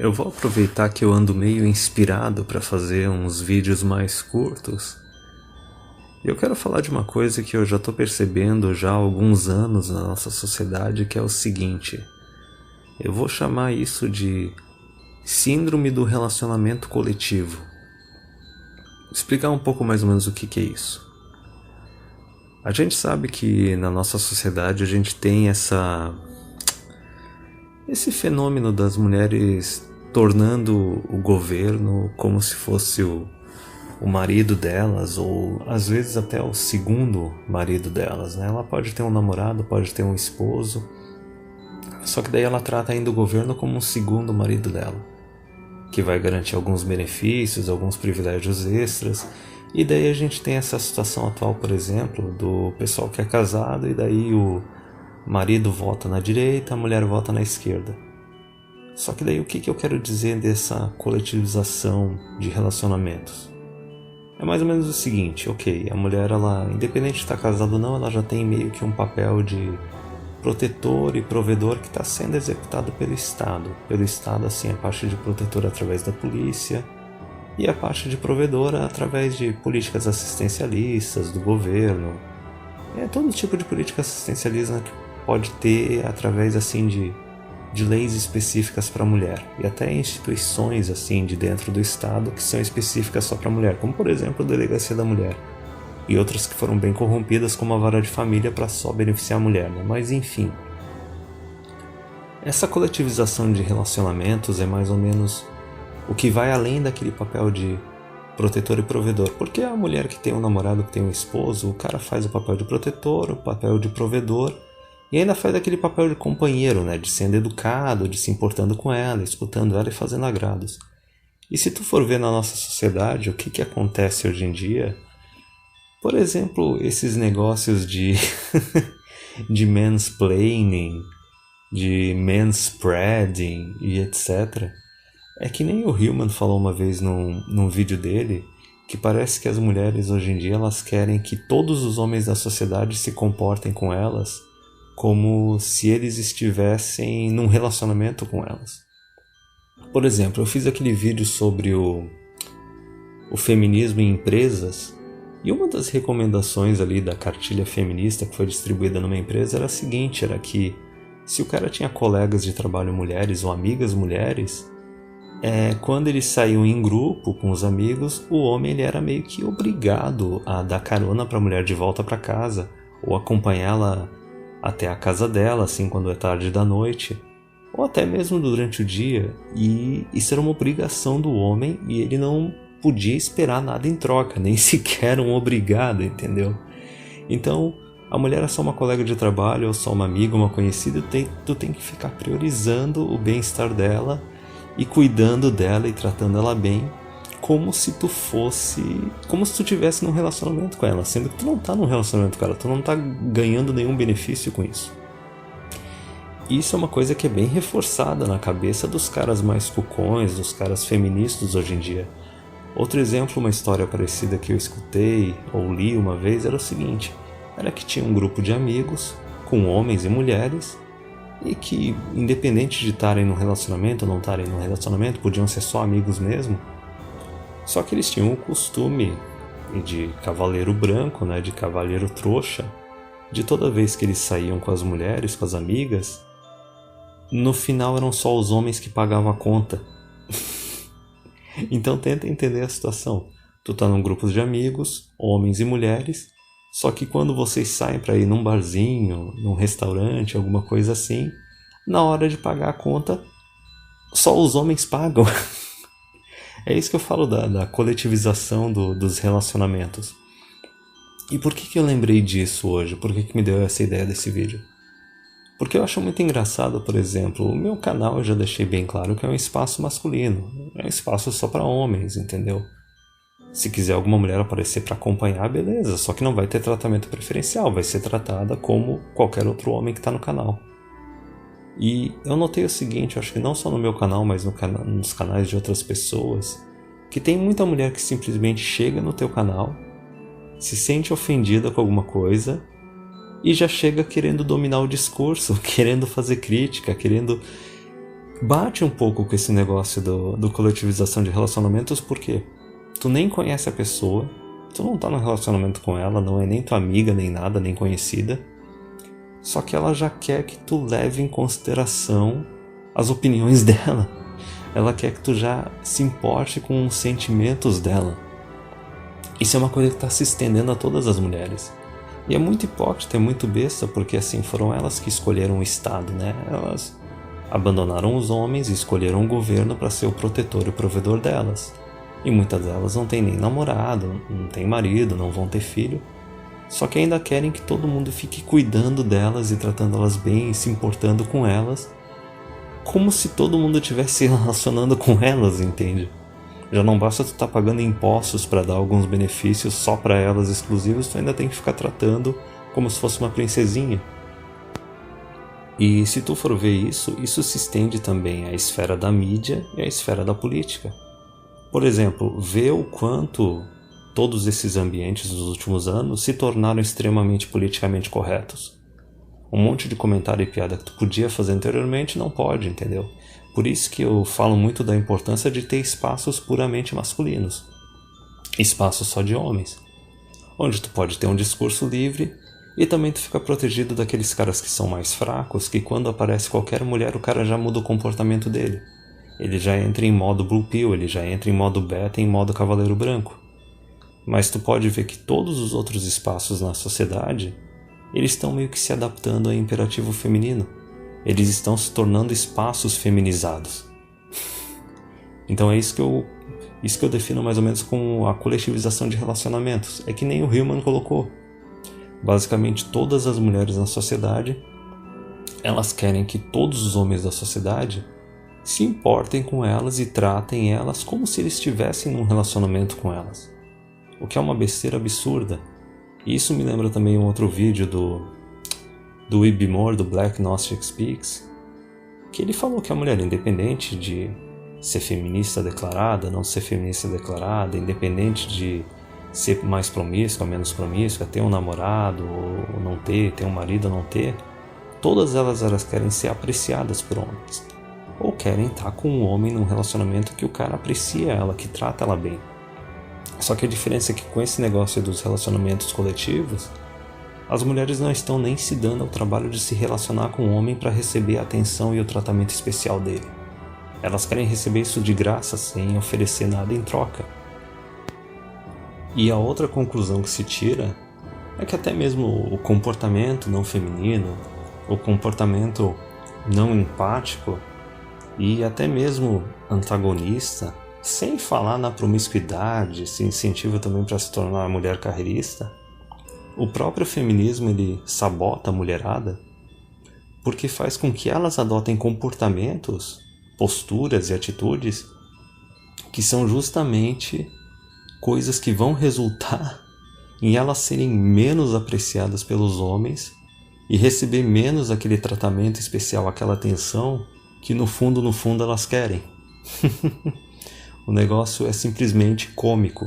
Eu vou aproveitar que eu ando meio inspirado para fazer uns vídeos mais curtos. E eu quero falar de uma coisa que eu já tô percebendo já há alguns anos na nossa sociedade, que é o seguinte. Eu vou chamar isso de síndrome do relacionamento coletivo. Vou explicar um pouco mais ou menos o que é isso. A gente sabe que na nossa sociedade a gente tem esse fenômeno das mulheres tornando o governo como se fosse o marido delas, ou às vezes até o segundo marido delas, né? Ela pode ter um namorado, pode ter um esposo, só que daí ela trata ainda o governo como um segundo marido dela, que vai garantir alguns benefícios, alguns privilégios extras. E daí a gente tem essa situação atual, por exemplo, do pessoal que é casado e daí o marido vota na direita, a mulher vota na esquerda. Só que daí o que eu quero dizer dessa coletivização de relacionamentos? É mais ou menos o seguinte, ok, a mulher, ela, independente de estar casada ou não, ela já tem meio que um papel de protetor e provedor que está sendo executado pelo Estado. Pelo Estado, assim, a parte de protetor através da polícia e a parte de provedora através de políticas assistencialistas, do governo. É todo tipo de política assistencialista que pode ter através, assim, de leis específicas para a mulher e até instituições assim de dentro do Estado que são específicas só para a mulher, como por exemplo a Delegacia da Mulher e outras que foram bem corrompidas como a Vara de Família para só beneficiar a mulher, né? Mas enfim, essa coletivização de relacionamentos é mais ou menos o que vai além daquele papel de protetor e provedor, porque a mulher que tem um namorado, que tem um esposo, o cara faz o papel de protetor, o papel de provedor. E ainda faz aquele papel de companheiro, né? De sendo educado, de se importando com ela, escutando ela e fazendo agrados. E se tu for ver na nossa sociedade o que acontece hoje em dia, por exemplo, esses negócios de, de mansplaining, de manspreading e etc. É que nem o Hillman falou uma vez num vídeo dele, que parece que as mulheres hoje em dia elas querem que todos os homens da sociedade se comportem com elas como se eles estivessem num relacionamento com elas. Por exemplo, eu fiz aquele vídeo sobre o feminismo em empresas e uma das recomendações ali da cartilha feminista que foi distribuída numa empresa era a seguinte, era que se o cara tinha colegas de trabalho mulheres ou amigas mulheres, quando eles saíam em grupo com os amigos, o homem ele era meio que obrigado a dar carona para a mulher de volta para casa ou acompanhá-la até a casa dela, assim, quando é tarde da noite, ou até mesmo durante o dia, e isso era uma obrigação do homem e ele não podia esperar nada em troca, nem sequer um obrigado, entendeu? Então, a mulher é só uma colega de trabalho, ou só uma amiga, uma conhecida, tu tem que ficar priorizando o bem-estar dela e cuidando dela e tratando ela bem, como se tu estivesse num relacionamento com ela, sendo que tu não tá num relacionamento com ela, tu não tá ganhando nenhum benefício com isso. Isso é uma coisa que é bem reforçada na cabeça dos caras mais cucões, dos caras feministas hoje em dia. Outro exemplo, uma história parecida que eu escutei ou li uma vez era o seguinte, era que tinha um grupo de amigos, com homens e mulheres, e que independente de estarem num relacionamento ou não estarem num relacionamento, podiam ser só amigos mesmo, só que eles tinham o costume de cavaleiro branco, né, de cavaleiro trouxa, de toda vez que eles saíam com as mulheres, com as amigas, no final eram só os homens que pagavam a conta. Então tenta entender a situação. Tu tá num grupo de amigos, homens e mulheres, só que quando vocês saem para ir num barzinho, num restaurante, alguma coisa assim, na hora de pagar a conta, só os homens pagam. É isso que eu falo da coletivização dos relacionamentos. E por que eu lembrei disso hoje? Por que me deu essa ideia desse vídeo? Porque eu acho muito engraçado, por exemplo, o meu canal eu já deixei bem claro que é um espaço masculino. É um espaço só para homens, entendeu? Se quiser alguma mulher aparecer para acompanhar, beleza. Só que não vai ter tratamento preferencial, vai ser tratada como qualquer outro homem que está no canal. E eu notei o seguinte, eu acho que não só no meu canal, mas nos canais de outras pessoas, que tem muita mulher que simplesmente chega no teu canal, se sente ofendida com alguma coisa e já chega querendo dominar o discurso, querendo fazer crítica, querendo bate um pouco com esse negócio do coletivização de relacionamentos, porque tu nem conhece a pessoa, tu não tá num relacionamento com ela, não é nem tua amiga, nem nada, nem conhecida, só que ela já quer que tu leve em consideração as opiniões dela. Ela quer que tu já se importe com os sentimentos dela. Isso é uma coisa que está se estendendo a todas as mulheres. E é muito hipócrita, é muito besta, porque assim, foram elas que escolheram o Estado, né? Elas abandonaram os homens e escolheram o governo para ser o protetor e o provedor delas. E muitas delas não têm nem namorado, não têm marido, não vão ter filho. Só que ainda querem que todo mundo fique cuidando delas e tratando elas bem e se importando com elas, como se todo mundo estivesse se relacionando com elas, entende? Já não basta tu estar pagando impostos para dar alguns benefícios só para elas exclusivos, tu ainda tem que ficar tratando como se fosse uma princesinha. E se tu for ver isso, isso se estende também à esfera da mídia e à esfera da política. Por exemplo, vê o quanto todos esses ambientes dos últimos anos se tornaram extremamente politicamente corretos. Um monte de comentário e piada que tu podia fazer anteriormente não pode, entendeu? Por isso que eu falo muito da importância de ter espaços puramente masculinos. Espaços só de homens. Onde tu pode ter um discurso livre e também tu fica protegido daqueles caras que são mais fracos, que quando aparece qualquer mulher o cara já muda o comportamento dele. Ele já entra em modo Blue Pill, ele já entra em modo beta, em modo Cavaleiro Branco. Mas tu pode ver que todos os outros espaços na sociedade, eles estão meio que se adaptando ao imperativo feminino. Eles estão se tornando espaços feminizados. Então é isso que eu defino mais ou menos como a coletivização de relacionamentos. É que nem o Hillman colocou. Basicamente todas as mulheres na sociedade, elas querem que todos os homens da sociedade se importem com elas e tratem elas como se eles estivessem num relacionamento com elas. O que é uma besteira absurda. E isso me lembra também um outro vídeo do Ibi Moore, do Black Gnostic Speaks, que ele falou que a mulher, independente de ser feminista declarada, não ser feminista declarada, independente de ser mais promíscua, menos promíscua, ter um namorado ou não ter um marido ou não ter, todas elas querem ser apreciadas por homens. Ou querem estar com um homem num relacionamento que o cara aprecia ela, que trata ela bem. Só que a diferença é que com esse negócio dos relacionamentos coletivos, as mulheres não estão nem se dando ao trabalho de se relacionar com o homem para receber a atenção e o tratamento especial dele. Elas querem receber isso de graça, sem oferecer nada em troca. E a outra conclusão que se tira é que até mesmo o comportamento não feminino, o comportamento não empático e até mesmo antagonista, sem falar na promiscuidade, esse incentivo também para se tornar uma mulher carreirista, o próprio feminismo ele sabota a mulherada porque faz com que elas adotem comportamentos, posturas e atitudes que são justamente coisas que vão resultar em elas serem menos apreciadas pelos homens e receber menos aquele tratamento especial, aquela atenção que no fundo elas querem. O negócio é simplesmente cômico.